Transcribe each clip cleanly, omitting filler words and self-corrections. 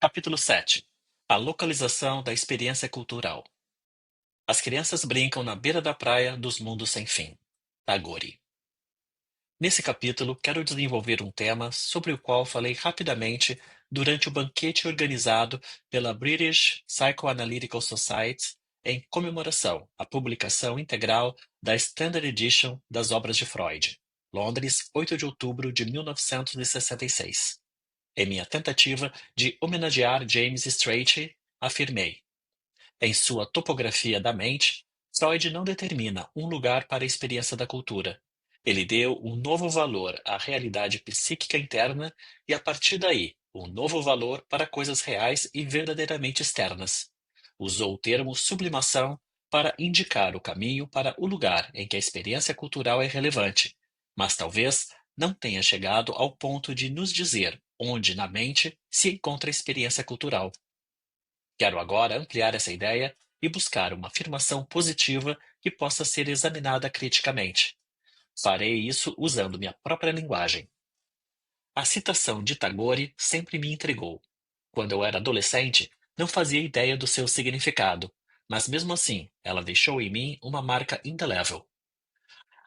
Capítulo 7. A localização da experiência cultural. As crianças brincam na beira da praia dos mundos sem fim. Tagore. Nesse capítulo, quero desenvolver um tema sobre o qual falei rapidamente durante o banquete organizado pela British Psychoanalytical Society em comemoração à publicação integral da Standard Edition das obras de Freud, Londres, 8 de outubro de 1966. Em minha tentativa de homenagear James Strachey, afirmei: em sua Topografia da Mente, Freud não determina um lugar para a experiência da cultura. Ele deu um novo valor à realidade psíquica interna e, a partir daí, um novo valor para coisas reais e verdadeiramente externas. Usou o termo sublimação para indicar o caminho para o lugar em que a experiência cultural é relevante, mas talvez não tenha chegado ao ponto de nos dizer onde na mente se encontra a experiência cultural. Quero agora ampliar essa ideia e buscar uma afirmação positiva que possa ser examinada criticamente. Farei isso usando minha própria linguagem. A citação de Tagore sempre me intrigou. Quando eu era adolescente, não fazia ideia do seu significado, mas mesmo assim, ela deixou em mim uma marca indelével.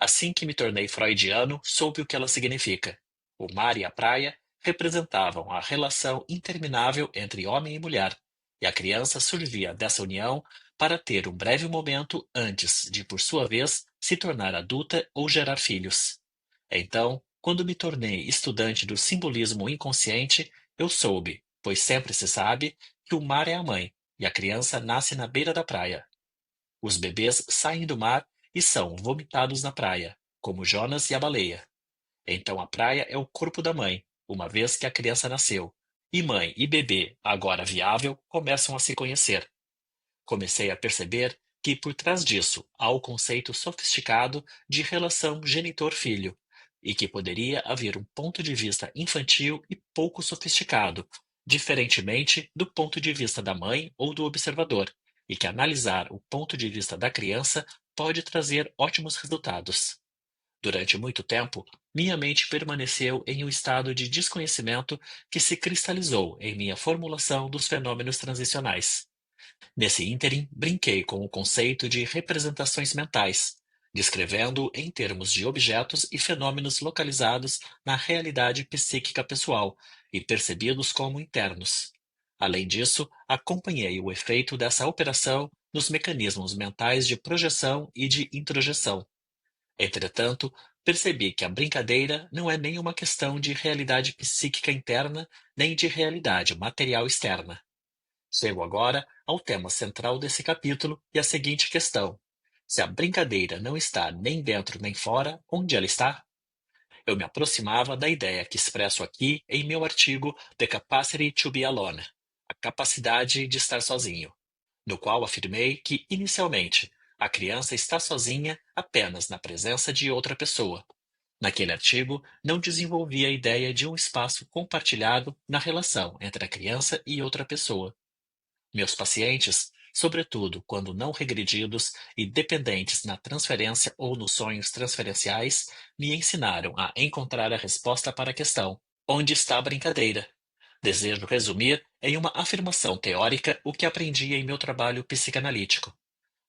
Assim que me tornei freudiano, soube o que ela significa. O mar e a praia representavam a relação interminável entre homem e mulher, e a criança surgia dessa união para ter um breve momento antes de, por sua vez, se tornar adulta ou gerar filhos. Então, quando me tornei estudante do simbolismo inconsciente, eu soube, pois sempre se sabe, que o mar é a mãe e a criança nasce na beira da praia. Os bebês saem do mar e são vomitados na praia, como Jonas e a baleia. Então a praia é o corpo da mãe, uma vez que a criança nasceu. E mãe e bebê, agora viável, começam a se conhecer. Comecei a perceber que por trás disso há o conceito sofisticado de relação genitor-filho, e que poderia haver um ponto de vista infantil e pouco sofisticado, diferentemente do ponto de vista da mãe ou do observador, e que analisar o ponto de vista da criança pode trazer ótimos resultados. Durante muito tempo, minha mente permaneceu em um estado de desconhecimento que se cristalizou em minha formulação dos fenômenos transicionais. Nesse ínterim, brinquei com o conceito de representações mentais, descrevendo em termos de objetos e fenômenos localizados na realidade psíquica pessoal e percebidos como internos. Além disso, acompanhei o efeito dessa operação nos mecanismos mentais de projeção e de introjeção. Entretanto, percebi que a brincadeira não é nem uma questão de realidade psíquica interna, nem de realidade material externa. Chego agora ao tema central desse capítulo e à seguinte questão: se a brincadeira não está nem dentro nem fora, onde ela está? Eu me aproximava da ideia que expresso aqui em meu artigo The Capacity to be Alone, a capacidade de estar sozinho, no qual afirmei que, inicialmente, a criança está sozinha apenas na presença de outra pessoa. Naquele artigo, não desenvolvi a ideia de um espaço compartilhado na relação entre a criança e outra pessoa. Meus pacientes, sobretudo quando não regredidos e dependentes na transferência ou nos sonhos transferenciais, me ensinaram a encontrar a resposta para a questão: onde está a brincadeira? Desejo resumir em uma afirmação teórica o que aprendi em meu trabalho psicanalítico.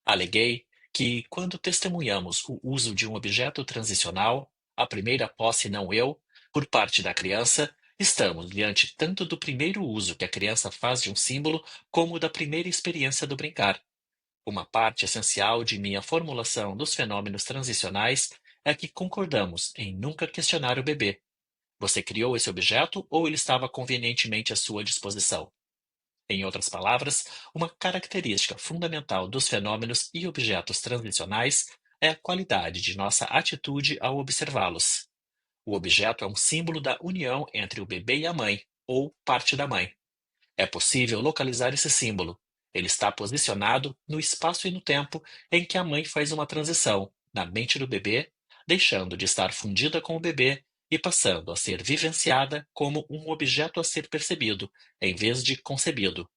Aleguei que, quando testemunhamos o uso de um objeto transicional, a primeira posse não eu, por parte da criança, estamos diante tanto do primeiro uso que a criança faz de um símbolo, como da primeira experiência do brincar. Uma parte essencial de minha formulação dos fenômenos transicionais é que concordamos em nunca questionar o bebê. Você criou esse objeto ou ele estava convenientemente à sua disposição? Em outras palavras, uma característica fundamental dos fenômenos e objetos transicionais é a qualidade de nossa atitude ao observá-los. O objeto é um símbolo da união entre o bebê e a mãe, ou parte da mãe. É possível localizar esse símbolo. Ele está posicionado no espaço e no tempo em que a mãe faz uma transição, na mente do bebê, deixando de estar fundida com o bebê e passando a ser vivenciada como um objeto a ser percebido, em vez de concebido.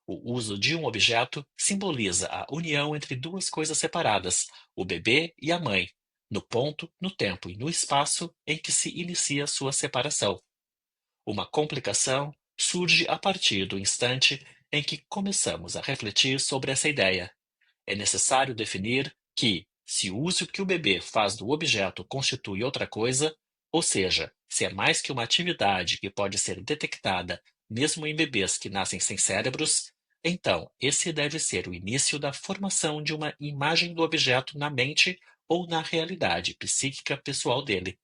O uso de um objeto simboliza a união entre duas coisas separadas, o bebê e a mãe, no ponto, no tempo e no espaço em que se inicia sua separação. Uma complicação surge a partir do instante em que começamos a refletir sobre essa ideia. É necessário definir que, se o uso que o bebê faz do objeto constitui outra coisa, ou seja, se é mais que uma atividade que pode ser detectada mesmo em bebês que nascem sem cérebros, então esse deve ser o início da formação de uma imagem do objeto na mente ou na realidade psíquica pessoal dele.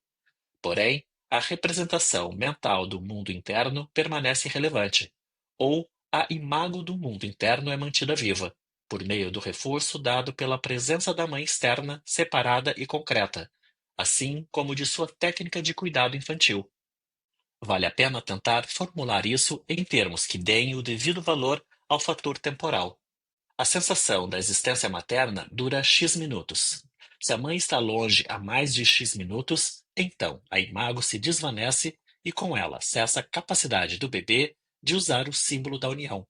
Porém, a representação mental do mundo interno permanece relevante, ou a imago do mundo interno é mantida viva, por meio do reforço dado pela presença da mãe externa separada e concreta, assim como de sua técnica de cuidado infantil. Vale a pena tentar formular isso em termos que deem o devido valor ao fator temporal. A sensação da existência materna dura X minutos. Se a mãe está longe há mais de X minutos, então a imago se desvanece e com ela cessa a capacidade do bebê de usar o símbolo da união.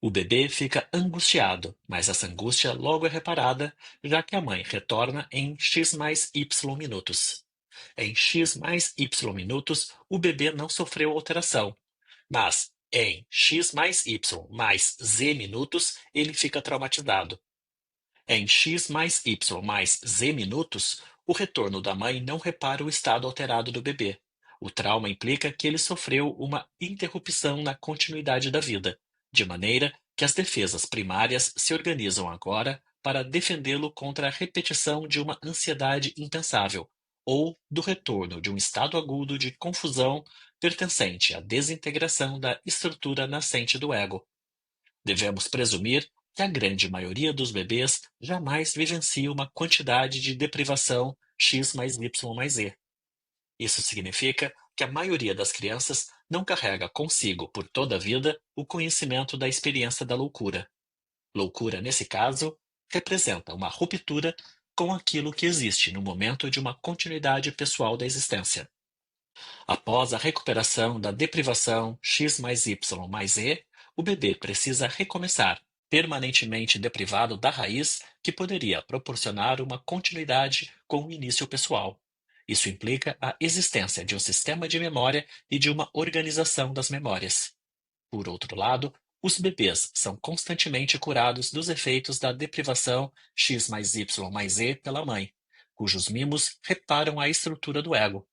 O bebê fica angustiado, mas essa angústia logo é reparada, já que a mãe retorna em X mais Y minutos. Em X mais Y minutos, o bebê não sofreu alteração, mas em X mais Y mais Z minutos, ele fica traumatizado. Em X mais Y mais Z minutos, o retorno da mãe não repara o estado alterado do bebê. O trauma implica que ele sofreu uma interrupção na continuidade da vida, de maneira que as defesas primárias se organizam agora para defendê-lo contra a repetição de uma ansiedade impensável, ou do retorno de um estado agudo de confusão pertencente à desintegração da estrutura nascente do ego. Devemos presumir que a grande maioria dos bebês jamais vivencia uma quantidade de deprivação X mais Y mais Z. Isso significa que a maioria das crianças não carrega consigo por toda a vida o conhecimento da experiência da loucura. Loucura, nesse caso, representa uma ruptura com aquilo que existe no momento de uma continuidade pessoal da existência. Após a recuperação da deprivação X mais Y mais E, o bebê precisa recomeçar, permanentemente deprivado da raiz que poderia proporcionar uma continuidade com o início pessoal. Isso implica a existência de um sistema de memória e de uma organização das memórias. Por outro lado, os bebês são constantemente curados dos efeitos da deprivação X mais Y mais E pela mãe, cujos mimos reparam a estrutura do ego.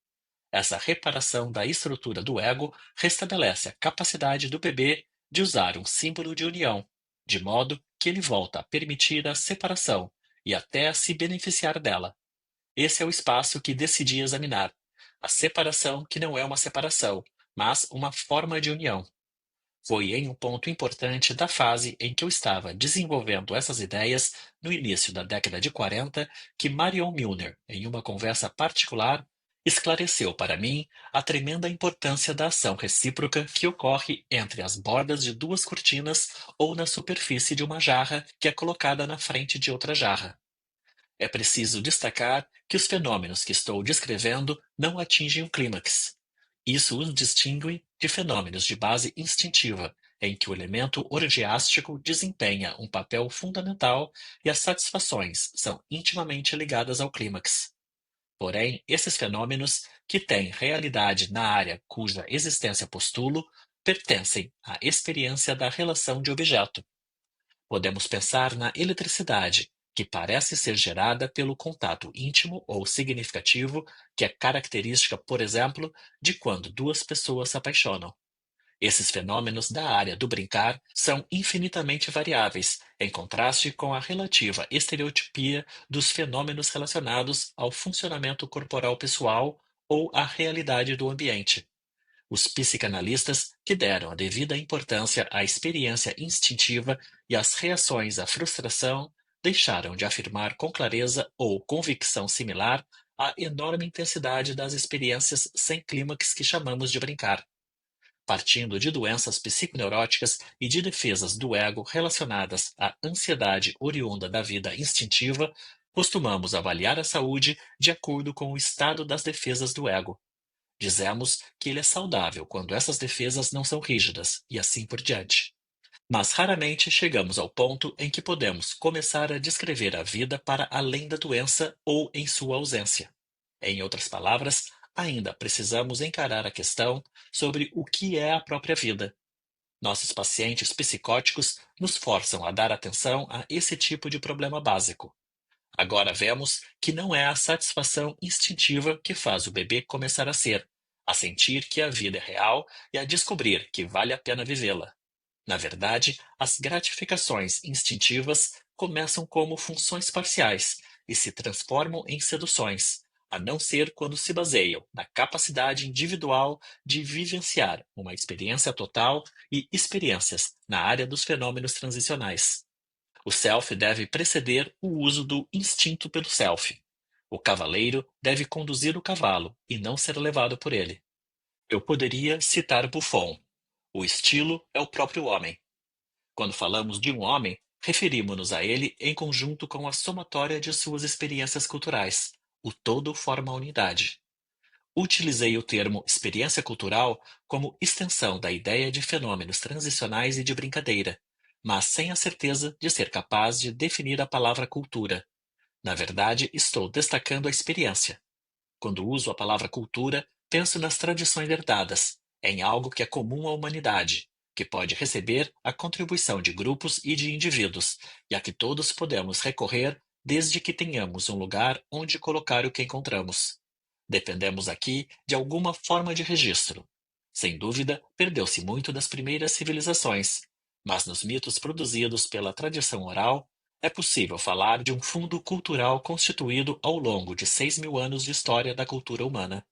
Essa reparação da estrutura do ego restabelece a capacidade do bebê de usar um símbolo de união, de modo que ele volta a permitir a separação e até a se beneficiar dela. Esse é o espaço que decidi examinar. A separação que não é uma separação, mas uma forma de união. Foi em um ponto importante da fase em que eu estava desenvolvendo essas ideias, no início da década de 40, que Marion Milner, em uma conversa particular, esclareceu para mim a tremenda importância da ação recíproca que ocorre entre as bordas de duas cortinas ou na superfície de uma jarra que é colocada na frente de outra jarra. É preciso destacar que os fenômenos que estou descrevendo não atingem o clímax. Isso os distingue de fenômenos de base instintiva, em que o elemento orgiástico desempenha um papel fundamental e as satisfações são intimamente ligadas ao clímax. Porém, esses fenômenos, que têm realidade na área cuja existência postulo, pertencem à experiência da relação de objeto. Podemos pensar na eletricidade, que parece ser gerada pelo contato íntimo ou significativo, que é característica, por exemplo, de quando duas pessoas se apaixonam. Esses fenômenos da área do brincar são infinitamente variáveis, em contraste com a relativa estereotipia dos fenômenos relacionados ao funcionamento corporal pessoal ou à realidade do ambiente. Os psicanalistas, que deram a devida importância à experiência instintiva e às reações à frustração, deixaram de afirmar com clareza ou convicção similar a enorme intensidade das experiências sem clímax que chamamos de brincar. Partindo de doenças psiconeuróticas e de defesas do ego relacionadas à ansiedade oriunda da vida instintiva, costumamos avaliar a saúde de acordo com o estado das defesas do ego. Dizemos que ele é saudável quando essas defesas não são rígidas, e assim por diante. Mas raramente chegamos ao ponto em que podemos começar a descrever a vida para além da doença ou em sua ausência. Em outras palavras, ainda precisamos encarar a questão sobre o que é a própria vida. Nossos pacientes psicóticos nos forçam a dar atenção a esse tipo de problema básico. Agora vemos que não é a satisfação instintiva que faz o bebê começar a ser, a sentir que a vida é real e a descobrir que vale a pena vivê-la. Na verdade, as gratificações instintivas começam como funções parciais e se transformam em seduções, a não ser quando se baseiam na capacidade individual de vivenciar uma experiência total e experiências na área dos fenômenos transicionais. O self deve preceder o uso do instinto pelo self. O cavaleiro deve conduzir o cavalo e não ser levado por ele. Eu poderia citar Buffon. O estilo é o próprio homem. Quando falamos de um homem, referimos-nos a ele em conjunto com a somatória de suas experiências culturais. O todo forma a unidade. Utilizei o termo experiência cultural como extensão da ideia de fenômenos transicionais e de brincadeira, mas sem a certeza de ser capaz de definir a palavra cultura. Na verdade, estou destacando a experiência. Quando uso a palavra cultura, penso nas tradições herdadas, em algo que é comum à humanidade, que pode receber a contribuição de grupos e de indivíduos, e a que todos podemos recorrer desde que tenhamos um lugar onde colocar o que encontramos. Dependemos aqui de alguma forma de registro. Sem dúvida, perdeu-se muito das primeiras civilizações, mas nos mitos produzidos pela tradição oral, é possível falar de um fundo cultural constituído ao longo de 6.000 anos de história da cultura humana.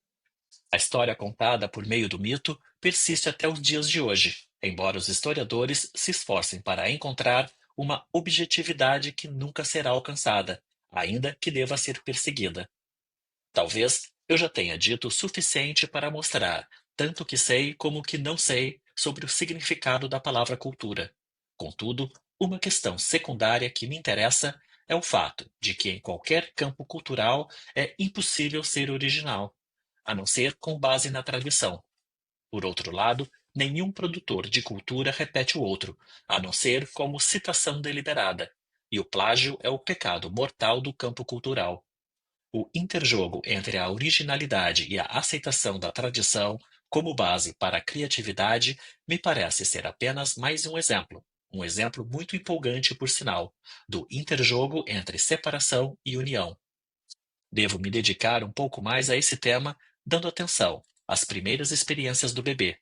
A história contada por meio do mito persiste até os dias de hoje, embora os historiadores se esforcem para encontrar uma objetividade que nunca será alcançada, ainda que deva ser perseguida. Talvez eu já tenha dito o suficiente para mostrar tanto o que sei como o que não sei sobre o significado da palavra cultura. Contudo, uma questão secundária que me interessa é o fato de que em qualquer campo cultural é impossível ser original, a não ser com base na tradição. Por outro lado, nenhum produtor de cultura repete o outro, a não ser como citação deliberada, e o plágio é o pecado mortal do campo cultural. O interjogo entre a originalidade e a aceitação da tradição como base para a criatividade me parece ser apenas mais um exemplo muito empolgante, por sinal, do interjogo entre separação e união. Devo me dedicar um pouco mais a esse tema, dando atenção às primeiras experiências do bebê,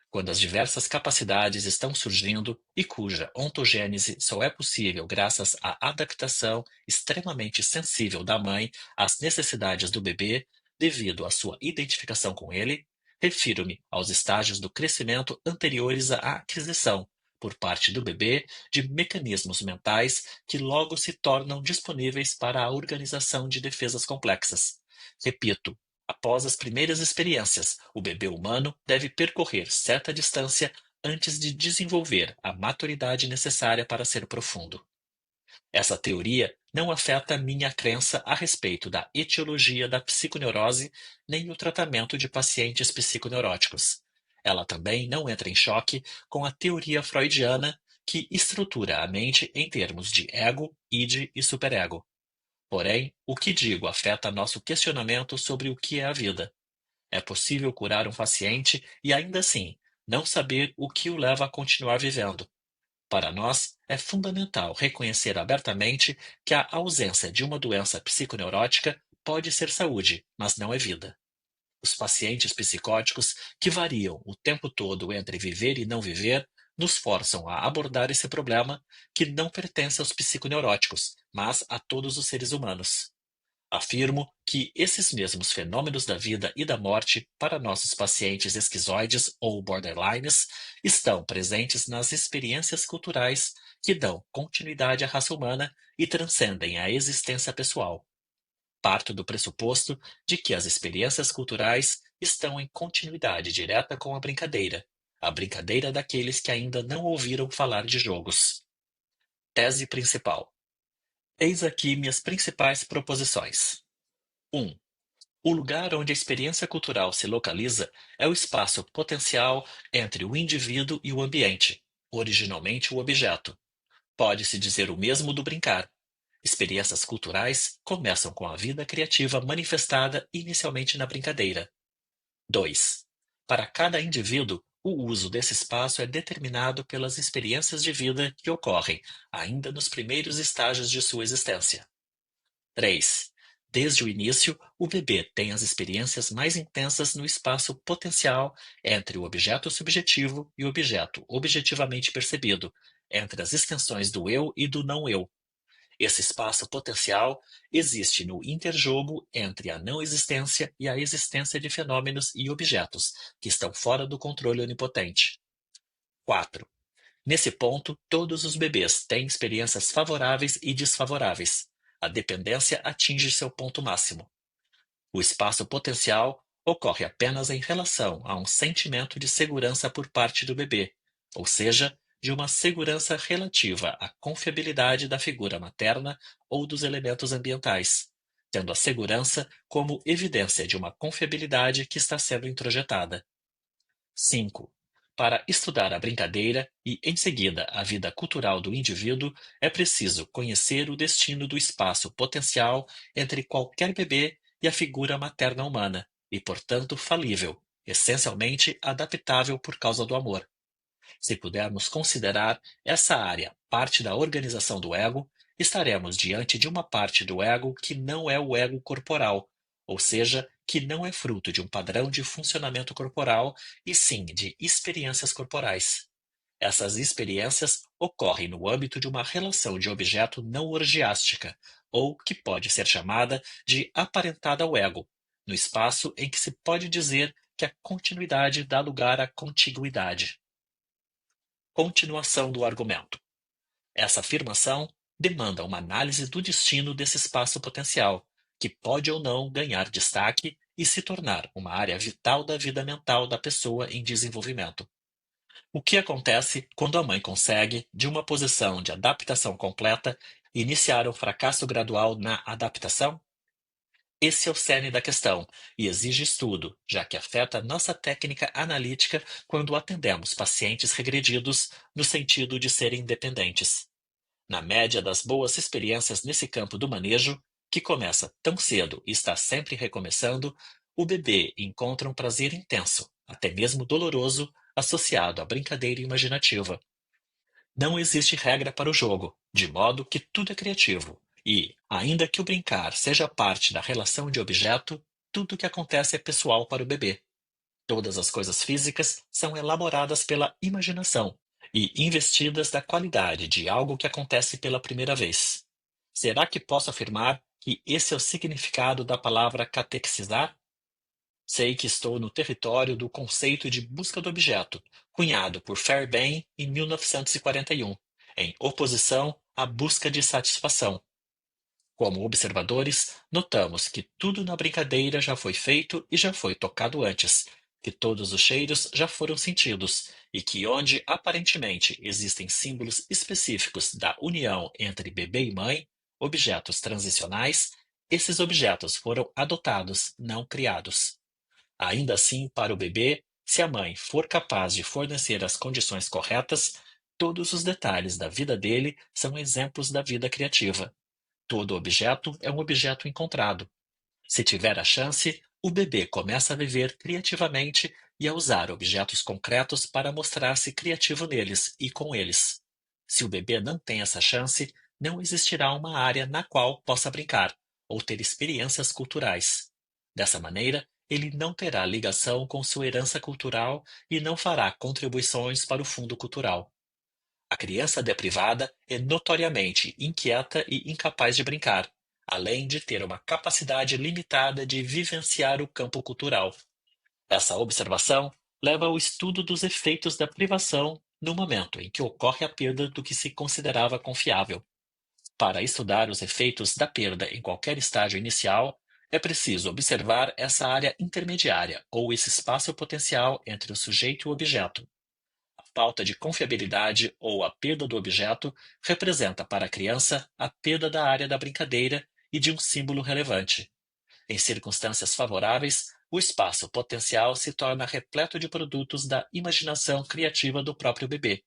quando as diversas capacidades estão surgindo e cuja ontogênese só é possível graças à adaptação extremamente sensível da mãe às necessidades do bebê devido à sua identificação com ele, refiro-me aos estágios do crescimento anteriores à aquisição, por parte do bebê, de mecanismos mentais que logo se tornam disponíveis para a organização de defesas complexas. Repito, após as primeiras experiências, o bebê humano deve percorrer certa distância antes de desenvolver a maturidade necessária para ser profundo. Essa teoria não afeta minha crença a respeito da etiologia da psiconeurose nem o tratamento de pacientes psiconeuróticos. Ela também não entra em choque com a teoria freudiana que estrutura a mente em termos de ego, id e superego. Porém, o que digo afeta nosso questionamento sobre o que é a vida. É possível curar um paciente e ainda assim não saber o que o leva a continuar vivendo. Para nós, é fundamental reconhecer abertamente que a ausência de uma doença psiconeurótica pode ser saúde, mas não é vida. Os pacientes psicóticos, que variam o tempo todo entre viver e não viver, nos forçam a abordar esse problema que não pertence aos psiconeuróticos, mas a todos os seres humanos. Afirmo que esses mesmos fenômenos da vida e da morte para nossos pacientes esquizoides ou borderlines estão presentes nas experiências culturais que dão continuidade à raça humana e transcendem a existência pessoal. Parto do pressuposto de que as experiências culturais estão em continuidade direta com a brincadeira daqueles que ainda não ouviram falar de jogos. Tese principal. Eis aqui minhas principais proposições. 1. O lugar onde a experiência cultural se localiza é o espaço potencial entre o indivíduo e o ambiente, originalmente o objeto. Pode-se dizer o mesmo do brincar. Experiências culturais começam com a vida criativa manifestada inicialmente na brincadeira. 2. Para cada indivíduo, o uso desse espaço é determinado pelas experiências de vida que ocorrem ainda nos primeiros estágios de sua existência. 3. Desde o início, o bebê tem as experiências mais intensas no espaço potencial entre o objeto subjetivo e o objeto objetivamente percebido, entre as extensões do eu e do não eu. Esse espaço potencial existe no interjogo entre a não existência e a existência de fenômenos e objetos que estão fora do controle onipotente. 4. Nesse ponto, todos os bebês têm experiências favoráveis e desfavoráveis. A dependência atinge seu ponto máximo. O espaço potencial ocorre apenas em relação a um sentimento de segurança por parte do bebê, ou seja, de uma segurança relativa à confiabilidade da figura materna ou dos elementos ambientais, tendo a segurança como evidência de uma confiabilidade que está sendo introjetada. 5. Para estudar a brincadeira e, em seguida, a vida cultural do indivíduo, é preciso conhecer o destino do espaço potencial entre qualquer bebê e a figura materna humana, e, portanto, falível, essencialmente adaptável por causa do amor. Se pudermos considerar essa área parte da organização do ego, estaremos diante de uma parte do ego que não é o ego corporal, ou seja, que não é fruto de um padrão de funcionamento corporal, e sim de experiências corporais. Essas experiências ocorrem no âmbito de uma relação de objeto não orgiástica, ou que pode ser chamada de aparentada ao ego, no espaço em que se pode dizer que a continuidade dá lugar à contiguidade. Continuação do argumento. Essa afirmação demanda uma análise do destino desse espaço potencial, que pode ou não ganhar destaque e se tornar uma área vital da vida mental da pessoa em desenvolvimento. O que acontece quando a mãe consegue, de uma posição de adaptação completa, iniciar um fracasso gradual na adaptação? Esse é o cerne da questão e exige estudo, já que afeta nossa técnica analítica quando atendemos pacientes regredidos no sentido de serem dependentes. Na média das boas experiências nesse campo do manejo, que começa tão cedo e está sempre recomeçando, o bebê encontra um prazer intenso, até mesmo doloroso, associado à brincadeira imaginativa. Não existe regra para o jogo, de modo que tudo é criativo, e, ainda que o brincar seja parte da relação de objeto, tudo o que acontece é pessoal para o bebê. Todas as coisas físicas são elaboradas pela imaginação e investidas da qualidade de algo que acontece pela primeira vez. Será que posso afirmar que esse é o significado da palavra catexizar? Sei que estou no território do conceito de busca do objeto, cunhado por Fairbairn em 1941, em oposição à busca de satisfação. Como observadores, notamos que tudo na brincadeira já foi feito e já foi tocado antes, que todos os cheiros já foram sentidos, e que onde aparentemente existem símbolos específicos da união entre bebê e mãe, objetos transicionais, esses objetos foram adotados, não criados. Ainda assim, para o bebê, se a mãe for capaz de fornecer as condições corretas, todos os detalhes da vida dele são exemplos da vida criativa. Todo objeto é um objeto encontrado. Se tiver a chance, o bebê começa a viver criativamente e a usar objetos concretos para mostrar-se criativo neles e com eles. Se o bebê não tem essa chance, não existirá uma área na qual possa brincar ou ter experiências culturais. Dessa maneira, ele não terá ligação com sua herança cultural e não fará contribuições para o fundo cultural. A criança deprivada é notoriamente inquieta e incapaz de brincar, além de ter uma capacidade limitada de vivenciar o campo cultural. Essa observação leva ao estudo dos efeitos da privação no momento em que ocorre a perda do que se considerava confiável. Para estudar os efeitos da perda em qualquer estágio inicial, é preciso observar essa área intermediária ou esse espaço potencial entre o sujeito e o objeto. Falta de confiabilidade ou a perda do objeto representa para a criança a perda da área da brincadeira e de um símbolo relevante. Em circunstâncias favoráveis, o espaço potencial se torna repleto de produtos da imaginação criativa do próprio bebê.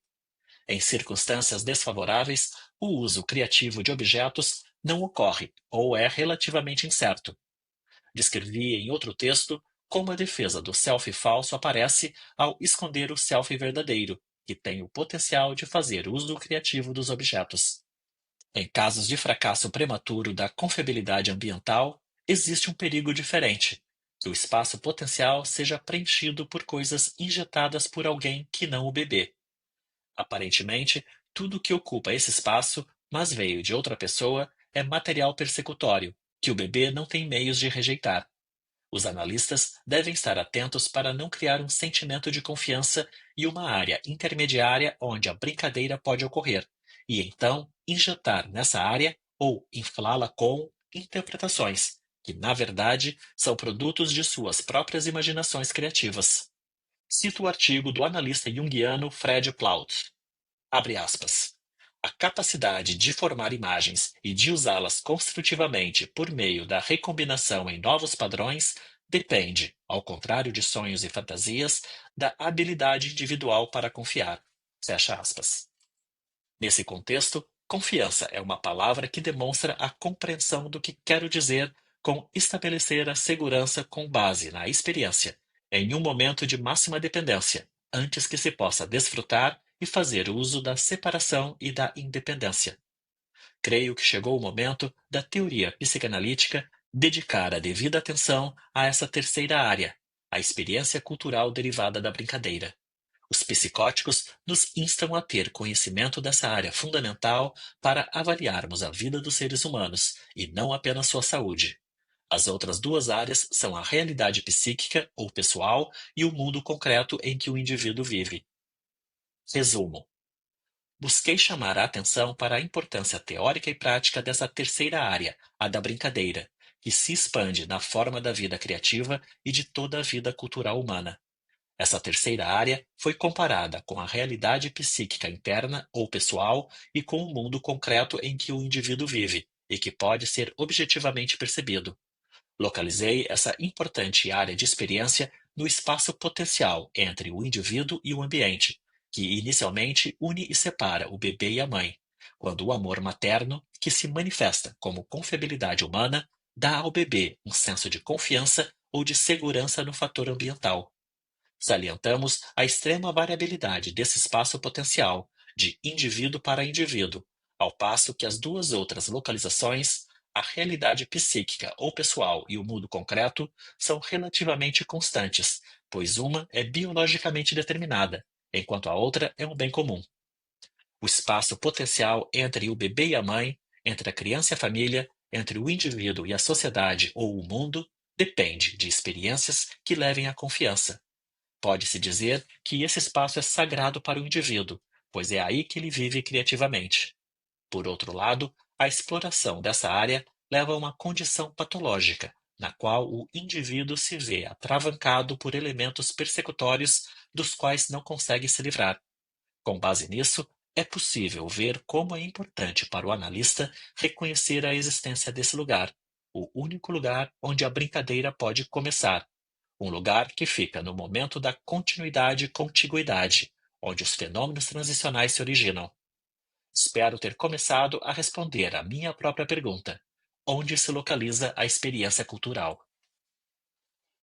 Em circunstâncias desfavoráveis, o uso criativo de objetos não ocorre ou é relativamente incerto. Descrevi em outro texto como a defesa do selfie falso aparece ao esconder o selfie verdadeiro, que tem o potencial de fazer uso criativo dos objetos. Em casos de fracasso prematuro da confiabilidade ambiental, existe um perigo diferente: que o espaço potencial seja preenchido por coisas injetadas por alguém que não o bebê. Aparentemente, tudo que ocupa esse espaço, mas veio de outra pessoa, é material persecutório, que o bebê não tem meios de rejeitar. Os analistas devem estar atentos para não criar um sentimento de confiança e uma área intermediária onde a brincadeira pode ocorrer, e então injetar nessa área ou inflá-la com interpretações, que na verdade são produtos de suas próprias imaginações criativas. Cito o artigo do analista junguiano Fred Plaut. Abre aspas. A capacidade de formar imagens e de usá-las construtivamente por meio da recombinação em novos padrões depende, ao contrário de sonhos e fantasias, da habilidade individual para confiar. Fecha aspas. Nesse contexto, confiança é uma palavra que demonstra a compreensão do que quero dizer com estabelecer a segurança com base na experiência, em um momento de máxima dependência, antes que se possa desfrutar e fazer uso da separação e da independência. Creio que chegou o momento da teoria psicanalítica dedicar a devida atenção a essa terceira área, a experiência cultural derivada da brincadeira. Os psicóticos nos instam a ter conhecimento dessa área fundamental para avaliarmos a vida dos seres humanos, e não apenas sua saúde. As outras duas áreas são a realidade psíquica ou pessoal e o mundo concreto em que o indivíduo vive. Resumo: busquei chamar a atenção para a importância teórica e prática dessa terceira área, a da brincadeira, que se expande na forma da vida criativa e de toda a vida cultural humana. Essa terceira área foi comparada com a realidade psíquica interna ou pessoal e com o mundo concreto em que o indivíduo vive e que pode ser objetivamente percebido. Localizei essa importante área de experiência no espaço potencial entre o indivíduo e o ambiente, que inicialmente une e separa o bebê e a mãe, quando o amor materno, que se manifesta como confiabilidade humana, dá ao bebê um senso de confiança ou de segurança no fator ambiental. Salientamos a extrema variabilidade desse espaço potencial, de indivíduo para indivíduo, ao passo que as duas outras localizações, a realidade psíquica ou pessoal e o mundo concreto, são relativamente constantes, pois uma é biologicamente determinada, enquanto a outra é um bem comum. O espaço potencial entre o bebê e a mãe, entre a criança e a família, entre o indivíduo e a sociedade ou o mundo, depende de experiências que levem à confiança. Pode-se dizer que esse espaço é sagrado para o indivíduo, pois é aí que ele vive criativamente. Por outro lado, a exploração dessa área leva a uma condição patológica, na qual o indivíduo se vê atravancado por elementos persecutórios dos quais não consegue se livrar. Com base nisso, é possível ver como é importante para o analista reconhecer a existência desse lugar, o único lugar onde a brincadeira pode começar, um lugar que fica no momento da continuidade e contiguidade, onde os fenômenos transicionais se originam. Espero ter começado a responder à minha própria pergunta: onde se localiza a experiência cultural?